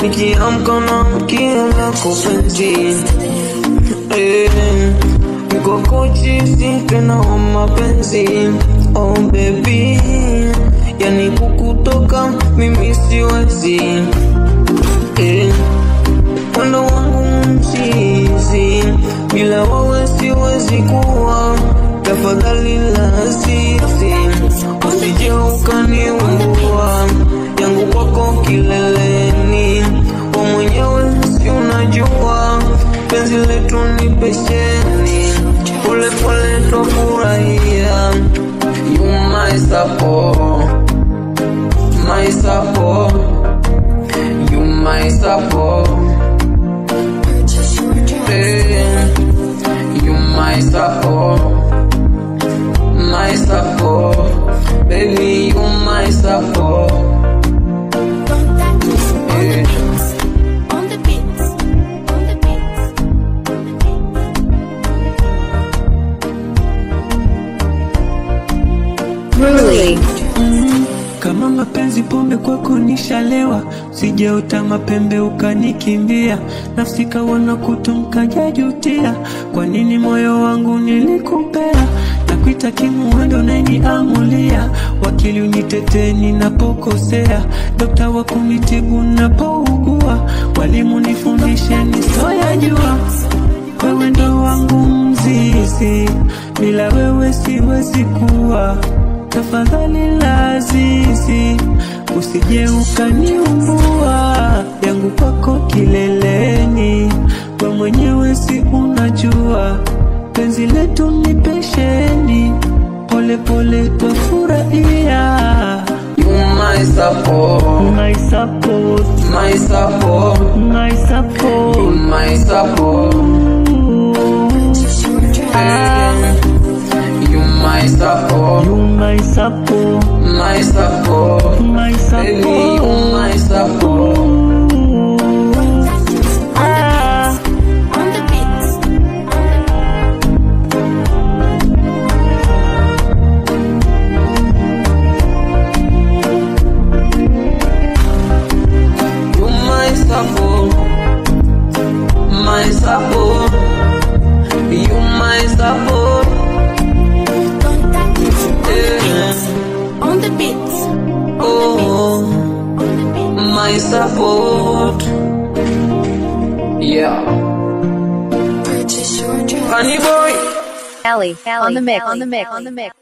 nikiamka naamkia lako penzi. Niko kochi si tena wa mapenzi. Oh baby, yani kukutoka mimi siwezi. Mwendo wangu mchizi, bila wewe siwezi kuwa. Tafadhali la sisi, usije ukaniumbua. Yangu kwako kileleni, wa mwenyewe si unajua. Penzi letu ni pesheni, pole pole twafurahia. You my support, my support. You my support. You my support, my support. Baby, you my support. Really? Kama mapenzi pombe kwako nishalewa, sijaota mapembe ukanikimbia. Nafsi kawana kutumka jajutia, kwa nini moyo wangu nilikupea. Nakuita kimuendo naniamulia, wakili unitetee ninapokosea. Dokta wa kunitibu napougua, walimu nifundishe nisoyajua. Wewe ndo wangu mzizi, bila wewe siwezi kuwa. Tafadhali lazizi, usije ukaniumbua. Yangu kwako kileleni, we mwenyewe si unajua. Penzi letu ni pesheni, pole pole twafurahia. You my support, My support, my support, my support. you my support. You my support, You my support, my support, my support. baby, you my support. On the beats. You my support, my support. You my support. On the beats. Oh, my support. Yeah. Honey boy. Allie, on the mix, on the mix, on the mix.